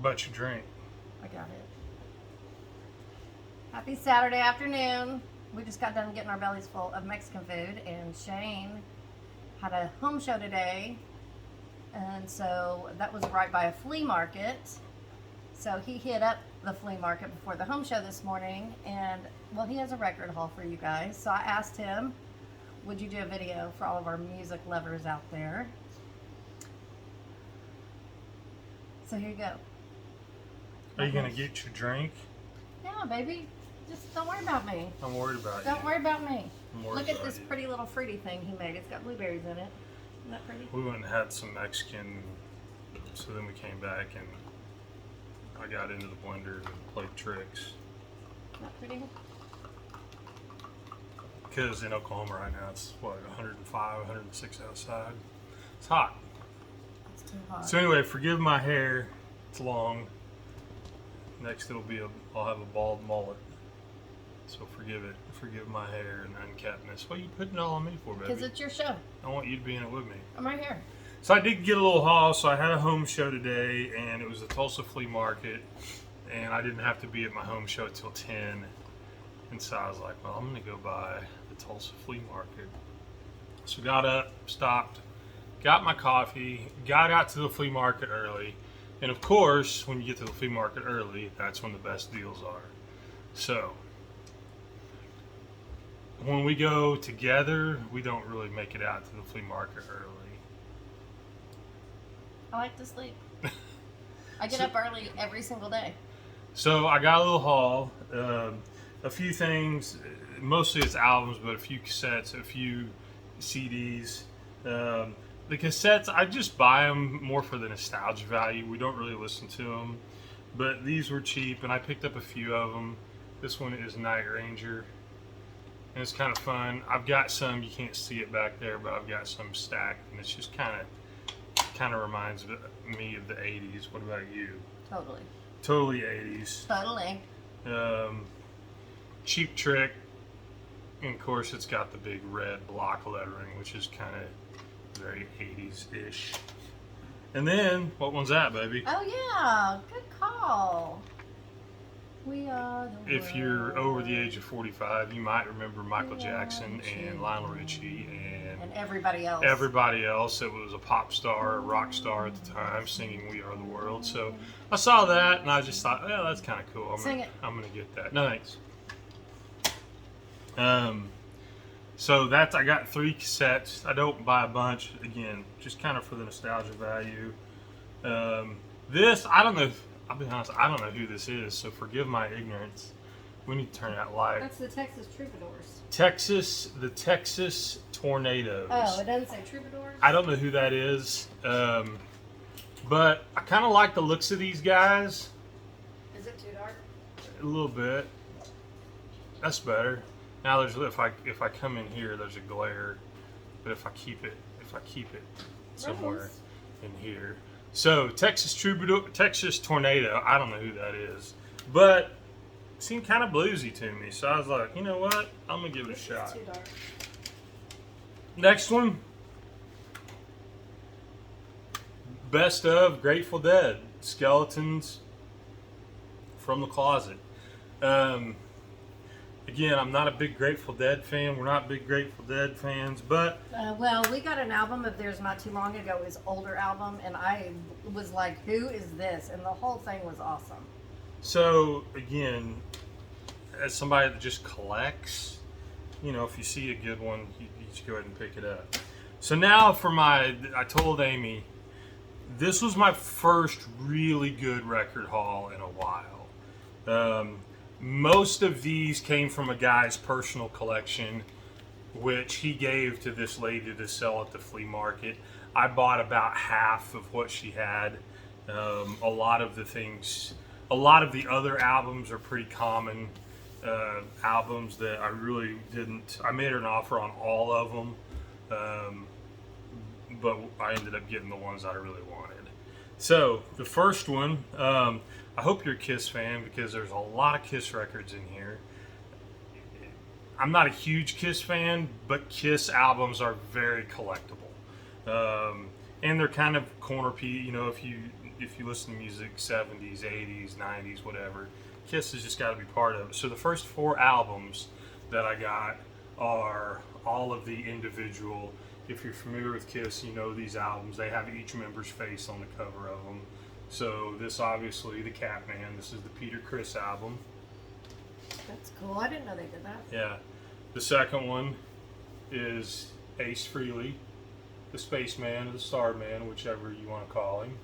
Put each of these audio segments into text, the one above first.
About your drink. I got it. Happy Saturday afternoon. We just got done getting our bellies full of Mexican food, and Shane had a home show today, and so that was right by a flea market. So he hit up the flea market before the home show this morning, and well, he has a record haul for you guys. So I asked him, would you do a video for all of our music lovers out there? So here you go. Are you gonna get your drink? Yeah, baby. Just don't worry about me. I'm worried about you. Don't worry about me. I'm worried Look at about this you. pretty little fruity thing he made. It's got blueberries in it. Isn't that pretty? We went and had some Mexican, so then we came back and I got into the blender and played tricks. Isn't that pretty? Because in Oklahoma right now it's what, 105, 106 outside. It's hot. It's too hot. So anyway, forgive my hair. It's long. Next I'll have a bald mullet. So forgive it. Forgive my hair and unkeptness. What are you putting it all on me for, baby? Because it's your show. I want you to be in it with me. I'm right here. So I did get a little haul. So I had a home show today, and it was the Tulsa Flea Market, and I didn't have to be at my home show till 10. And so I was like, well, I'm gonna go by the Tulsa Flea Market. So got up, stopped, got my coffee, got out to the flea market early. And of course, when you get to the flea market early, that's when the best deals are. So when we go together, we don't really make it out to the flea market early. I like to sleep. I get up early every single day. So I got a little haul, a few things, mostly it's albums, but a few cassettes, a few CDs. The cassettes, I just buy them more for the nostalgia value. We don't really listen to them, but these were cheap, and I picked up a few of them. This one is Night Ranger, and it's kind of fun. I've got some, you can't see it back there, but I've got some stacked, and it's just kind of reminds me of the 80s. What about you? Totally. Totally 80s. Totally. Cheap Trick, and of course it's got the big red block lettering, which is kind of very 80s-ish. And then, what one's that, baby? Oh yeah, good call. We are the If you're over the age of 45, you might remember Michael Jackson and Lionel Richie and everybody else. Everybody else that was a pop star, a rock star at the time, singing "We Are the World." So I saw that, and I just thought, "Yeah, that's kind of cool. I'm gonna get that." No thanks. So that's, I got 3 cassettes. I don't buy a bunch, again, just kind of for the nostalgia value. This, I don't know, I'll be honest, I don't know who this is, so forgive my ignorance. We need to turn that light. That's the Texas Troubadours. The Texas Tornadoes. Oh, it doesn't say Troubadours? I don't know who that is, but I kind of like the looks of these guys. Is it too dark? A little bit. That's better. Now there's, if I come in here, there's a glare, but if I keep it somewhere in here. So Texas Tornado, I don't know who that is, but it seemed kind of bluesy to me. So I was like, you know what? I'm gonna give it a shot. Too dark. Next one. Best of Grateful Dead, Skeletons from the Closet. Again, I'm not a big Grateful Dead fan. We're not big Grateful Dead fans, but... well, we got an album of theirs not too long ago, his older album, and I was like, who is this? And the whole thing was awesome. So, again, as somebody that just collects, you know, if you see a good one, you just go ahead and pick it up. So now for I told Amy, this was my first really good record haul in a while. Most of these came from a guy's personal collection, which he gave to this lady to sell at the flea market. I bought about half of what she had. A lot of the other albums are pretty common albums that I really didn't. I made her an offer on all of them, but I ended up getting the ones I really wanted. So the first one. I hope you're a Kiss fan because there's a lot of Kiss records in here. I'm not a huge Kiss fan, but Kiss albums are very collectible. And they're kind of corner piece, you know, if you if you listen to music, 70s, 80s, 90s, whatever, Kiss has just got to be part of it. So the first 4 albums that I got are all of the individual. If you're familiar with Kiss, you know these albums. They have each member's face on the cover of them. So this, obviously, the Catman. This is the Peter Criss album. That's cool. I didn't know they did that. Yeah. The second one is Ace Frehley, the Spaceman or the Starman, whichever you want to call him.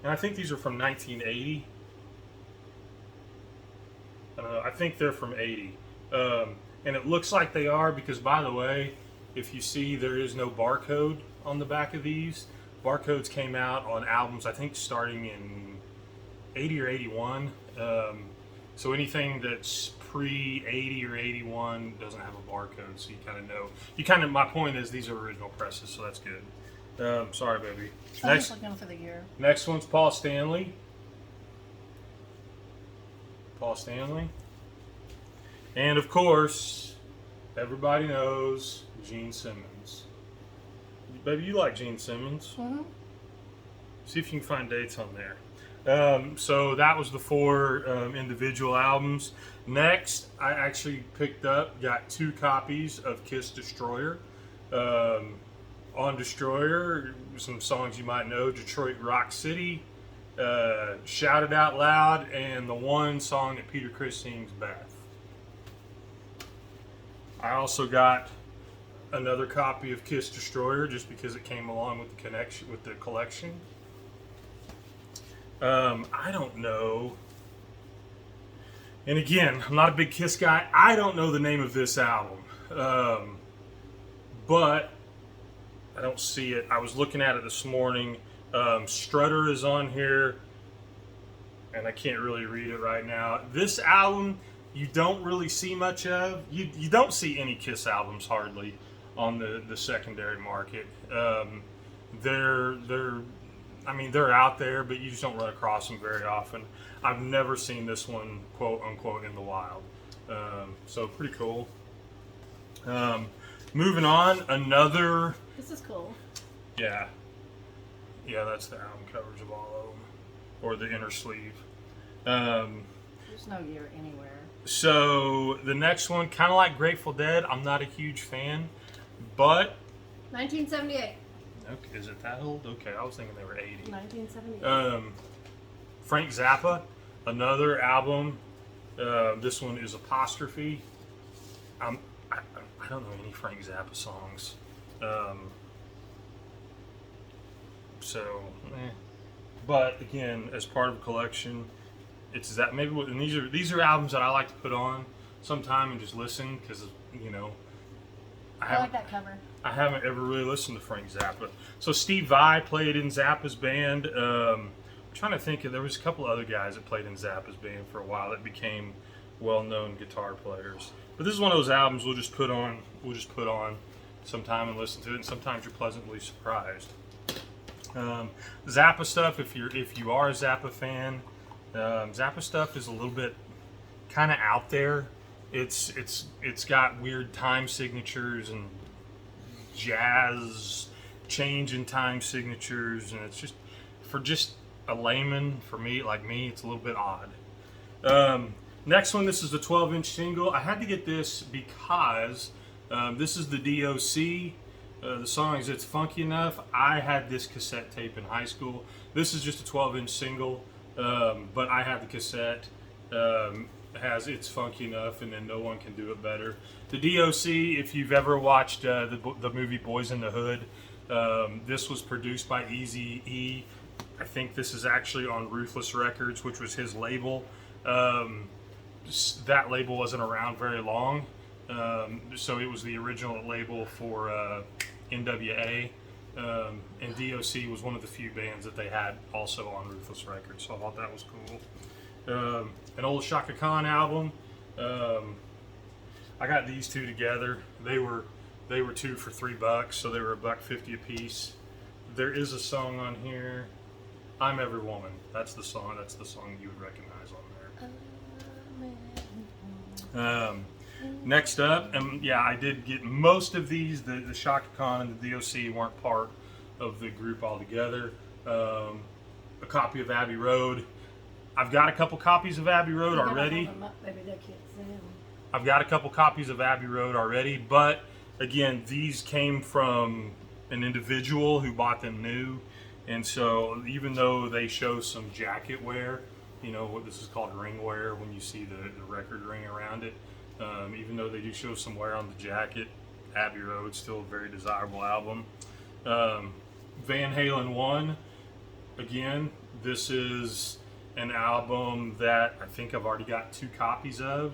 And I think these are from 1980. I think they're from 80. And it looks like they are because, by the way, if you see, there is no barcode on the back of these. Barcodes came out on albums, I think, starting in 80 or 81. So anything that's pre-80 or 81 doesn't have a barcode, so you kind of know. My point is, these are original presses, so that's good. Sorry, baby. I'm just looking for the year. Next one's Paul Stanley. Paul Stanley. And, of course, everybody knows Gene Simmons. Baby, you like Gene Simmons. Mm-hmm. See if you can find dates on there. So that was the 4 individual albums. Next, I actually got 2 copies of Kiss Destroyer. On Destroyer, some songs you might know, Detroit Rock City, Shout It Out Loud, and the one song that Peter Criss sings, Beth. I also got another copy of Kiss Destroyer just because it came along with the collection. I don't know. And again, I'm not a big Kiss guy. I don't know the name of this album. But I don't see it. I was looking at it this morning. Strutter is on here. And I can't really read it right now. This album, you don't really see much of. You don't see any Kiss albums hardly on the secondary market. They're out there, but you just don't run across them very often. I've never seen this one, quote unquote, in the wild. So pretty cool. Moving on, another. This is cool. Yeah, that's the album covers of all of them, or the inner sleeve. There's no year anywhere. So the next one, kind of like Grateful Dead. I'm not a huge fan, but 1978. okay, is it that old? Okay, I was thinking they were 80. 1978. Frank Zappa, another album. This one is Apostrophe. I don't know any Frank Zappa songs. But again, as part of a collection, it's that maybe. And these are albums that I like to put on sometime and just listen because I like that cover. I haven't ever really listened to Frank Zappa. So Steve Vai played in Zappa's band. I'm trying to think there was a couple other guys that played in Zappa's band for a while that became well-known guitar players. But this is one of those albums we'll just put on sometime and listen to it, and sometimes you're pleasantly surprised. Zappa stuff, if you are a Zappa fan, Zappa stuff is a little bit kind of out there. It's got weird time signatures and jazz change in time signatures, and it's just a layman, for me, like me, it's a little bit odd. Next one, this is the 12-inch single. I had to get this because this is the DOC. The song is It's Funky Enough. I had this cassette tape in high school. This is just a 12-inch single, but I have the cassette. Has It's Funky Enough, and then No One Can Do It Better. The DOC, if you've ever watched the movie Boys in the Hood, this was produced by Eazy-E. I think this is actually on Ruthless Records, which was his label. That label wasn't around very long, so it was the original label for NWA, and DOC was one of the few bands that they had also on Ruthless Records, so I thought that was cool. An old Chaka Khan album. I got these two together. They were two for $3, so they were $1.50 a piece. There is a song on here, I'm Every Woman. That's the song you would recognize on there. Next up, and yeah, I did get most of these. The Chaka Khan and the DOC weren't part of the group altogether. a copy of Abbey Road. I've got a couple copies of Abbey Road You gotta already. hold them up, baby, they can't see them. I've got a couple copies of Abbey Road already, but again, these came from an individual who bought them new, and so even though they show some jacket wear, you know what this is called, ring wear, when you see the record ring around it, even though they do show some wear on the jacket, Abbey Road still a very desirable album. Van Halen One, again, this is an album that I think I've already got 2 copies of,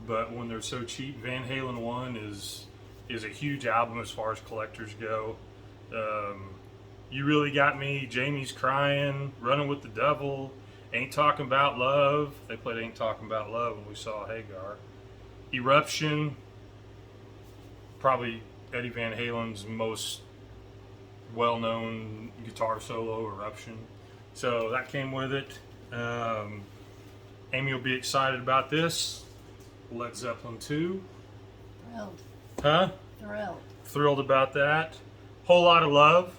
but when they're so cheap, Van Halen One is a huge album as far as collectors go. You Really Got Me, Jamie's Crying, Running with the Devil, Ain't Talking About Love. They played Ain't Talking About Love when we saw Hagar. Eruption, probably Eddie Van Halen's most well-known guitar solo, Eruption. So that came with it. Amy will be excited about this. Led Zeppelin 2. Thrilled. Huh? Thrilled. Thrilled about that. Whole Lot of Love.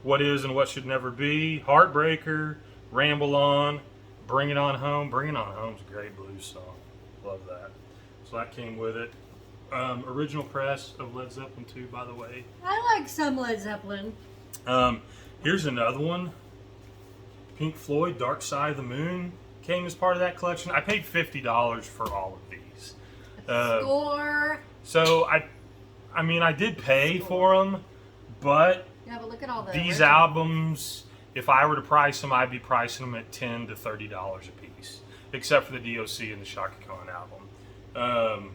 What Is and What Should Never Be. Heartbreaker. Ramble On. Bring It On Home. Bring It On Home's a great blues song. Love that. So that came with it. Original press of Led Zeppelin 2, by the way. I like some Led Zeppelin. Here's another one. Pink Floyd, Dark Side of the Moon came as part of that collection. I paid $50 for all of these. Score. So I mean, I did pay for them, but Yeah, but look at all the these original. albums, if I were to price them, I'd be pricing them at $10 to $30 a piece, except for the DOC and the Chaka Khan album.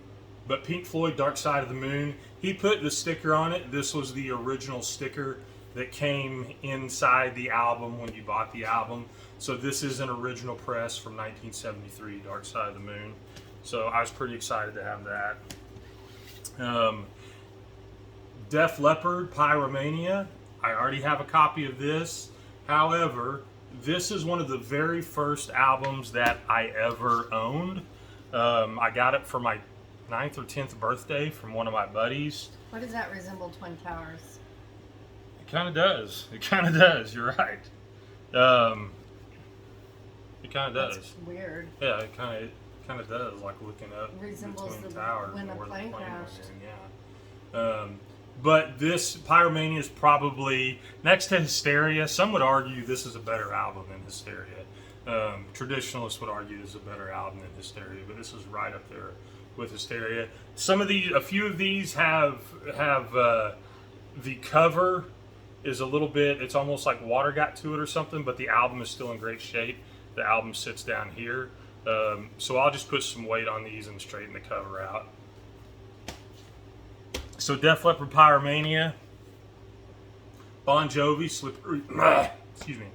But Pink Floyd, Dark Side of the Moon, he put the sticker on it. This was the original sticker that came inside the album when you bought the album. So this is an original press from 1973, Dark Side of the Moon. So I was pretty excited to have that. Def Leppard, Pyromania. I already have a copy of this. However, this is one of the very first albums that I ever owned. I got it for my 9th or 10th birthday from one of my buddies. What does that resemble, Twin Towers? It kind of does. It kind of does. You're right. It kind of does. That's weird. Yeah, it kind of does. Like looking up Resembles the Twin the- Towers when and the where plane the plane crashed. was in. Yeah. But this Pyromania is probably next to Hysteria. Some would argue this is a better album than Hysteria. Traditionalists would argue this is a better album than Hysteria, but this is right up there with Hysteria. A few of these have the cover is a little bit. It's almost like water got to it or something, but the album is still in great shape. The album sits down here, so I'll just put some weight on these and straighten the cover out. So Def Leppard, Pyromania. Bon Jovi, Slippery. Excuse me.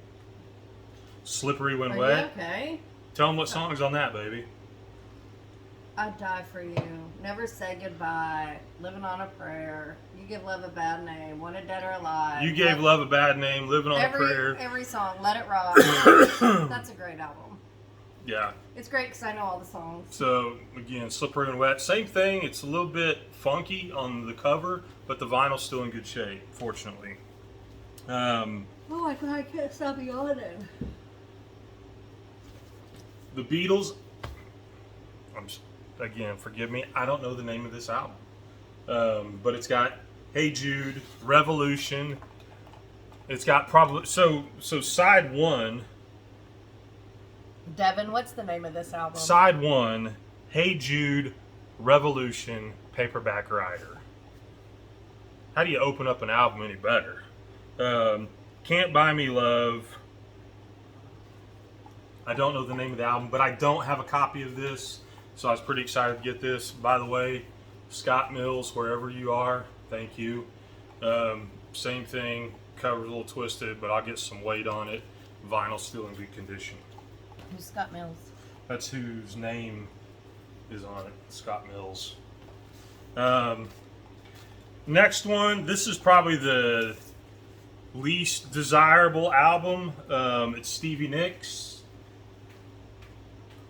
Slippery When Are Wet. you okay? Tell them what song's on that, baby. I'd die for you. Never say goodbye. Living on a prayer. You give love a bad name. Wanted dead or alive. You gave love a bad name. Living on a prayer. Every song. Let It Rock. That's a great album. Yeah. It's great because I know all the songs. So again, Slippery When Wet. Same thing. It's a little bit funky on the cover, but the vinyl's still in good shape, fortunately. Oh, I can't stop yawning. The Beatles. Again, forgive me. I don't know the name of this album, but it's got Hey Jude, Revolution. It's got probably so side one. Devin, what's the name of this album? Side one, Hey Jude, Revolution, Paperback Writer. How do you open up an album any better? Can't Buy Me Love. I don't know the name of the album, but I don't have a copy of this, so I was pretty excited to get this. By the way, Scott Mills, wherever you are, thank you. Same thing, cover's a little twisted, but I'll get some weight on it. Vinyl's still in good condition. Who's Scott Mills? That's whose name is on it, Scott Mills. Next one, this is probably the least desirable album. It's Stevie Nicks.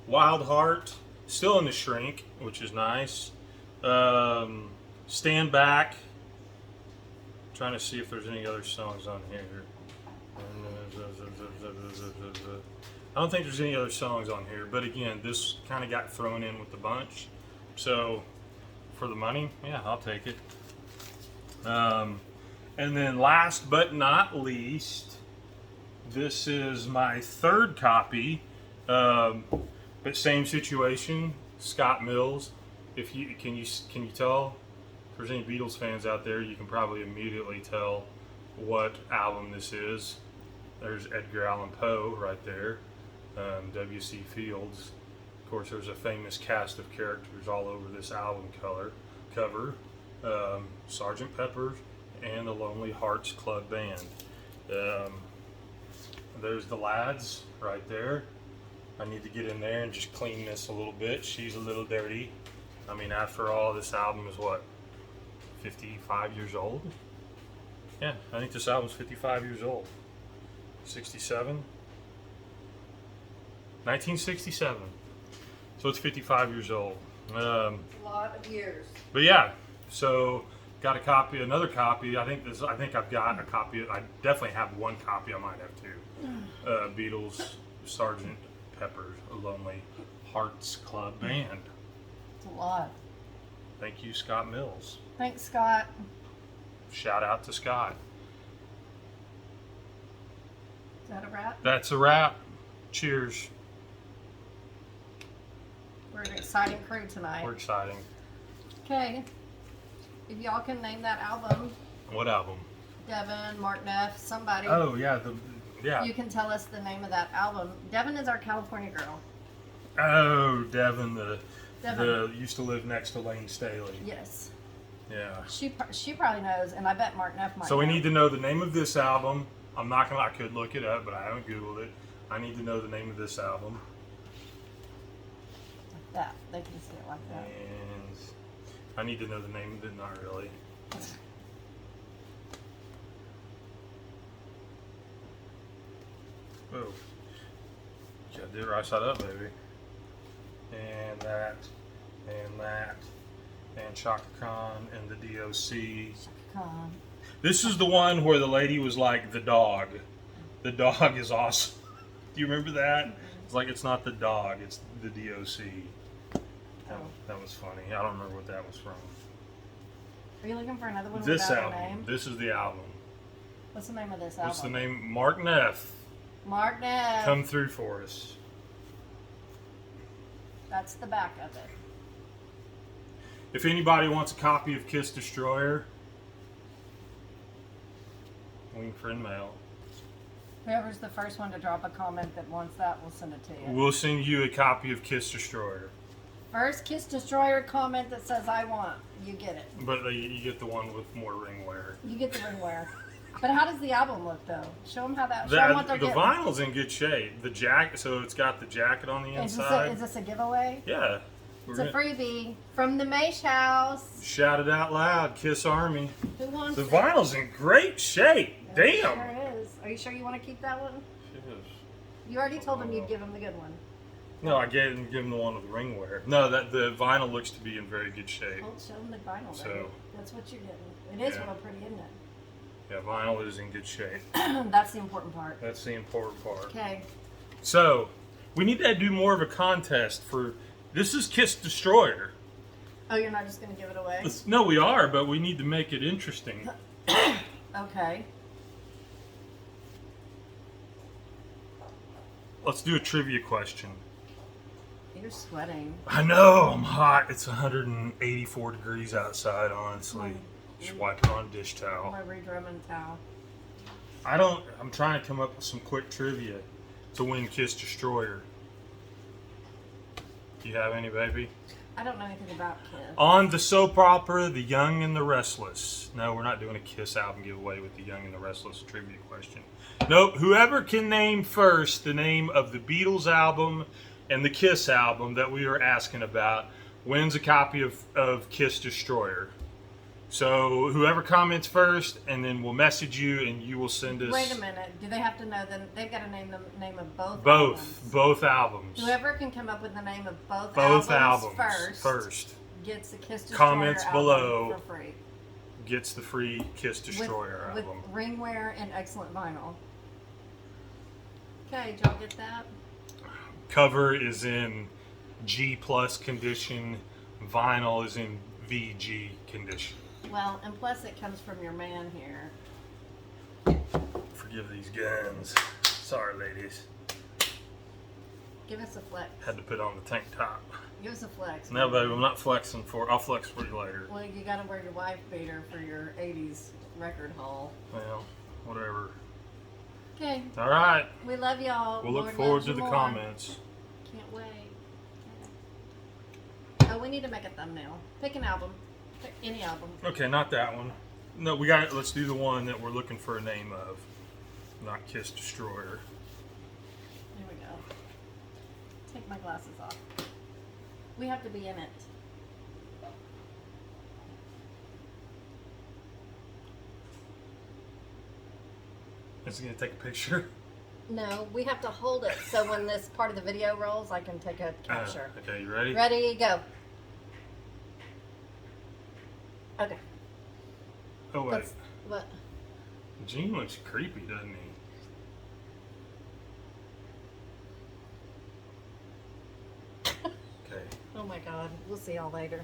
Wild Heart, still in the shrink, which is nice. Stand Back. Trying to see if there's any other songs on here. And I don't think there's any other songs on here, but again, this kind of got thrown in with the bunch. So for the money, yeah, I'll take it. And then last but not least, this is my third copy, but same situation, Scott Mills. If you can you tell? If there's any Beatles fans out there, you can probably immediately tell what album this is. There's Edgar Allan Poe right there, W.C. Fields. Of course, there's a famous cast of characters all over this album cover. Sgt. Pepper and the Lonely Hearts Club Band. There's the lads right there. I need to get in there and just clean this a little bit. She's a little dirty. I mean, after all, this album is what, 55 years old? Yeah, I think this album's 55 years old. 67? 1967. So it's 55 years old. A lot of years. But yeah, so got a copy, another copy. I think I've got a copy. I definitely have one copy. I might have two. Beatles, Sgt. Pepper's Lonely Hearts Club Band. It's a lot. Thank you, Scott Mills. Thanks, Scott. Shout out to Scott. Is that a wrap? That's a wrap. Cheers. We're an exciting crew tonight. We're exciting. Okay. If y'all can name that album. What album? Devin, Mark Neff, somebody. Oh yeah, You can tell us the name of that album. Devin is our California girl. Oh, Devin, Devin. the used to live next to Lane Staley. Yes. Yeah. She probably knows, and I bet Mark Neff might. So we know. need to know the name of this album. I could look it up, but I haven't Googled it. I need to know the name of this album. Like that. They can see it like that. And I need to know the name of it, not really. Oh. Gotta do it right side up, baby. And that. And Chaka Khan and the DOC. Con. This is the one where the lady was like, the dog. The dog is awesome. Do you remember that? It's like, it's not the dog, it's the DOC. That was funny. I don't remember what that was from. Are you looking for another one This without album. a name? This is the album. What's the name of this album? What's the name? Mark Neff. Mark Neff. Come through for us. That's the back of it. If anybody wants a copy of Kiss Destroyer, wing friend mail. Whoever's the first one to drop a comment that wants that, we'll send it to you. We'll send you a copy of Kiss Destroyer. First Kiss Destroyer comment that says I want, you get it. But you get the one with more ring wear. You get the ring wear. But how does the album look though? Show them how that. Show them what they're The getting. vinyl's in good shape. The jacket, so it's got the jacket on the inside. Is this a giveaway? Yeah. It's a freebie from the Mace House. Shout it out loud, Kiss Army. Who wants The it? vinyl's in great shape. It Damn. sure is. Are you sure you want to keep that one? It is. You already told him you'd give him the good one. No, I gave him the one with the ring wear. No, that the vinyl looks to be in very good shape. Well, show him the vinyl. So- baby. That's what you're getting. It is Yeah. real pretty, isn't it? Yeah, vinyl is in good shape. That's the important part. That's the important part. Okay. So, we need to do more of a contest for. This is Kiss Destroyer. Oh, you're not just going to give it away? No, we are, but we need to make it interesting. Okay. Let's do a trivia question. You're sweating. I know, I'm hot. It's 184 degrees outside, honestly. Just wipe it on a dish towel. My redrumming towel. I'm trying to come up with some quick trivia to win Kiss Destroyer. Do you have any, baby? I don't know anything about Kiss. On the soap opera, The Young and the Restless. No, we're not doing a Kiss album giveaway with The Young and the Restless trivia question. Nope, whoever can name first the name of the Beatles album and the Kiss album that we were asking about wins a copy of Kiss Destroyer. So whoever comments first, and then we'll message you, and you will send us. Wait a minute. Do they have to know that they've got to name the name of both albums? Both albums. Whoever can come up with the name of both albums first gets the Kiss Destroyer Comments album below. for free. Gets the free Kiss Destroyer with album. ringwear and excellent vinyl. Okay, did y'all get that? Cover is in G plus condition. Vinyl is in VG condition. Well, and plus it comes from your man here. Forgive these guns. Sorry, ladies. Give us a flex. Had to put on the tank top. Give us a flex. No, babe, I'm not flexing for. I'll flex for you later. Well, you gotta wear your wife beater for your 80s record haul. Well, whatever. Okay. All right. We love y'all. We'll look Lord forward loves to you the more. comments. Can't wait. Okay. Oh, we need to make a thumbnail. Pick an album. Pick any album. Okay, not that one. No, we got it. Let's do the one that we're looking for a name of. Not Kiss Destroyer. There we go. Take my glasses off. We have to be in it. Is it gonna take a picture? No, we have to hold it so when this part of the video rolls, I can take a capture. Okay, you ready? Ready, go. Okay. Oh wait, That's what? Gene looks creepy, doesn't he? Okay. Oh my God. We'll see y'all later.